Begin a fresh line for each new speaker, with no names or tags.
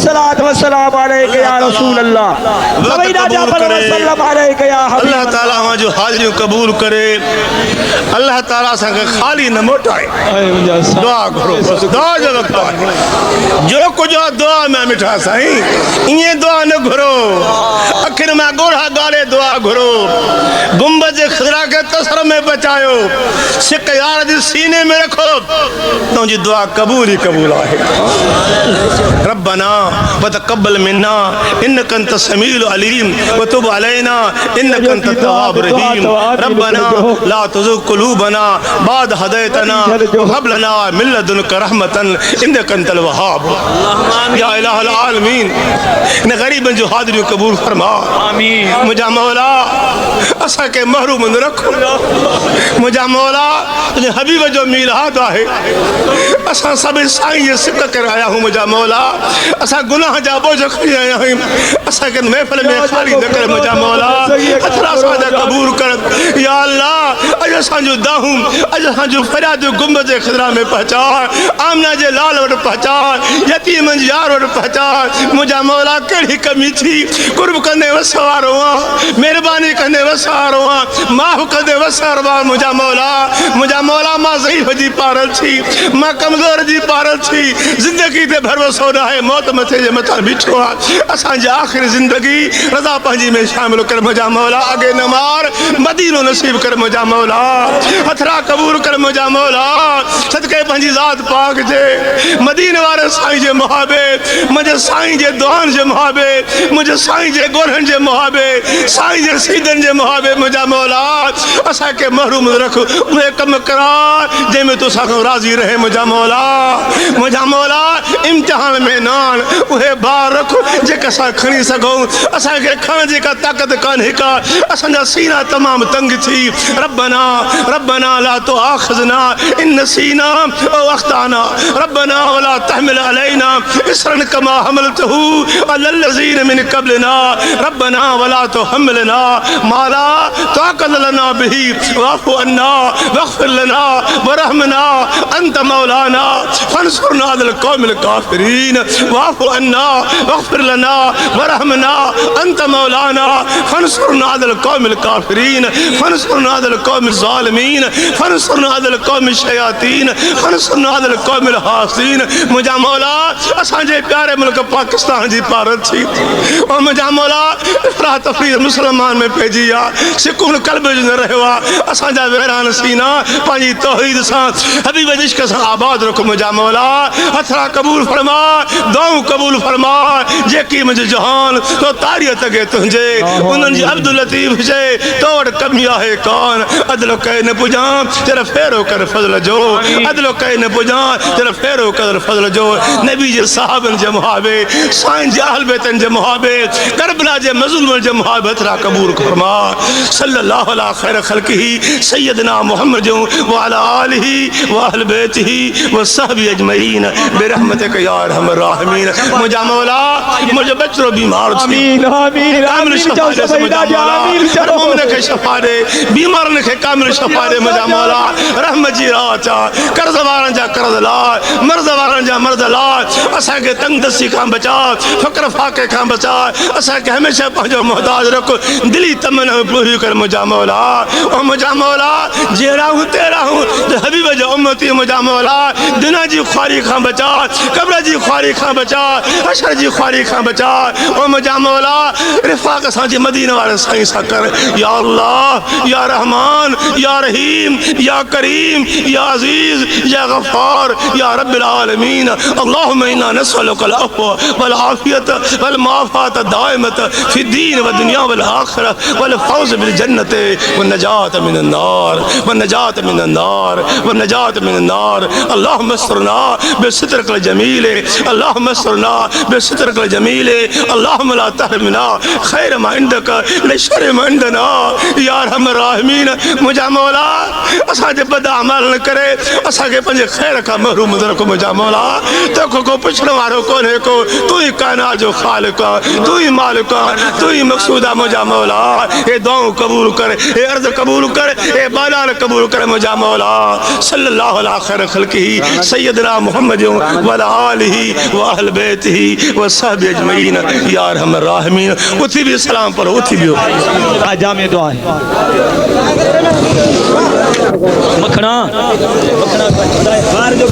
अस्सलातु वस्सलाम अलैका या रसूल अल्लाह। समीना जाफर वसल्लम अलैका या हबीब
अल्लाह ताला हम जो हाजिरियों कबूल करे। अल्लाह ताला संग खाली न मोटाए। दुआ करो बस दुआ जो वक्त है जो कुछ दुआ में मिठा साईं ये दुआ न घुरो आखिर में गोढ़ा गाले दुआ घुरो गुंबद खजरा के तसर में बचायो सिक यार जी सीने में रखो तो जी दुआ कबूल ही कबूल है। रब्बना वतक़ब्बल मिन्ना इन्नका अंत समीउल अलीम व तुब अलैना इन्नका अंत तव्वाबुर रहीम। रब्बना ला तुज़िग़ क़ुलूबना बाद हदैतना व हब लना मिन लदुनका रहमतन इन्नका अंतल वहाब। या इलाहुल आलमीन इन गरीबन जो हाज़िरी कबूल फरमा। आमीन। मुझा मौला असा के महरूम न रखो। मुझा मौला तुझे हबीब जो मीलाद है असा सब साईं ये सिक कर आया हूं। मुझा मौला असा गुनाह जा बोझ खड़ी आया हूं असा के महफिल में खाली न कर। मुझा मौला अथरा सादा कबूल कर या अल्लाह। अज असा जो दाहूं अज असा जो फरियाद गुंबद खजरा में पहुंचा आमना जे लाल वट पहुंचा यतीम यार वट पहुंचा। मुझा मौला केड़ी कमी थी कुर्ब कंदे वसवारो मेहरबानी कंदे वसवारो माफ कंदे वसवारो। मुझा मौला मां ज़ईफ़ जी पारल थी मां कमजोर जी पारल थी जिंदगी ते भरोसो न है मौत मथे जे मथा बिठो असा जी आखिरी जिंदगी रज़ा पंहिंजी में शामिल कर। मुझा मौला आगे न मार मदीनो नसीब कर। मुझा मौला हथरा कबूल कर। मुझा मौला सदके पंहिंजी ज़ात पाक जे मदीने वारे साईं जे मुहाबे मुझे साईं जे दुआन जे मुहाबे मुझे साईं जे गोरहन जे मुहाबे साईं जे सीदन जे मुहाबे। मुझा मौला असा के महरूम रख उहे कम करा जंहिंमें तो सां राज़ी रहे। मुझा मौला इम्तिहान में नान उहे बार रख जेके असां खणी सघूं असांखे खणण जी का ताक़त कान्हे का असांजा सीना तमामु तंग थी। रब्बना ला तुआखिज़ना इन नसीना औ अख़्ताना रब्बना वला तहमिल अलैना इसरन कमा हमलतहु अलल लज़ीना मिन क़ब्लिना रब्बना वला तुहम्मिलना मा ला ताक़त लना बिही वाफ़ु अन्ना वग़फ़िर लना वरहमना अंत मौलाना फंसुरना अलल क़ौमिल काफ़िरीन वाफ़ु अन्ना वग़फ़िर लना वरहमना अंत मौलाना फंसुरना अलल क़ौमिल काफ़िरीन फंसुरना अलल क़ौमिल ज़ालिमीन फंसुरना अलल क़ौमिश शयातीन फंसुरना अलल क़ौमिल हासिदीन। मुझा मौला असांजे प्यारे मुल्क पाकिस्तान जी पारत थी और मुझा मौला इफ़राह तफ़रीह मुसलमान में पइजी आहे सुकून क़ल्ब जो न रहियो आहे असांजा वेरान सीना पंहिंजी तौहीद सां हबीब जे इश्क़ सां आबाद रखो। मुझा मौला हथरा कबूल फरमा दुआऊं कबूल फरमा जेकी मुंहिंजो जहान तो तारीख़ तगे तुंहिंजे उन्हनि जी अब्दुल लतीफ़ हुजे तो वटि कमी आहे कान अदलो कहे न पुॼा तेरा फेरो कर फज़ल जो अदलो कहे न पुॼा तेरा फेरो कर फज़ल जो। नबी जे साहबन जे मुहाबे साईं जे अहल बैतन जे मुहाबे करबला जे मज़लूमन जे मुहाबे हथरा कबूल फरमा सल्लल्लाहु अला खैर खल्क़िही सय्यदना मुहम्मद व अला आलिही व अहल बैतिही व सहबी अजमईन बिरहमतिक या अरहमर राहिमीन। मुझा मौला मुझे बच्चों बीमार थी कामिल शफा दे। मुझा मौला हर मोमिन के शफा दे बीमारन के कामिल शफा दे। मुझा मौला रहमत जी रात कर्ज वारन जा कर्ज ला मर्द वारन जा मर्द ला असा के तंग दस्ती का बचा फकर फाके का बचा असा के हमेशा पंहिंजो मोहताज रख दिली तमन्ना पूरी कर। मुझा मौला ओ मुझा मौला जेड़ा हूं तेरा हूं हबीब जो उम्मती। मुझा मौला दुनिया जी ख्वारी का बचा कब्र जी ख्वारी का बचा हशर जी ख्वारी का बचा ओ मुझा मौला रिफाक साजी मदीना वाले साईं सा कर। या अल्लाह या रहमान या रहीम या करीम या अजीज या गफ्फार या रब्बिल आलमीन। अल्लाहुम्मा इन्ना नस्अलुकल अफ़्व वल आफ़ियत वल मुआफ़ात दाइमत फ़ी दीन व दुनिया वल आखिरह वल फ़ौज़ बिल जन्नति वन नजात मिनन नार वन नजात मिनन नार वन नजात मिनन नार। अल्लाहुम्मा अस्रना बिसित्रकल जमील अल्लाहुम्मा अस्रना बिसित्रकल जमील अल्लाहुम्मा ला तहरिमना खैर मा इंदक लिशर मा इंदना या अरहमर राहिमीन। मुझा मौला असा जे बद अमल न करे असा के पंजे खैर का महरूम रखो। मुझा मौला तो को पुछण वारो कोने को तू ही कायनात जो खालिक है, तू ही मालिक है, तू ही मकसूदा मुझा मौला। ये दुआओं कबूल करे, ये अर्ज कबूल करे, ये बालान कबूल करे मुझा मौला। सल्लल्लाहु अलैहि खैर खल्किही सय्यदना मुहम्मद व अला आलिही व अहल बैतिही व सहबी अजमईन या अरहमर राहिमीन। उठी भी सलाम पढ़ो, उठी भी
जामे दुआ है। मखना बाहर जो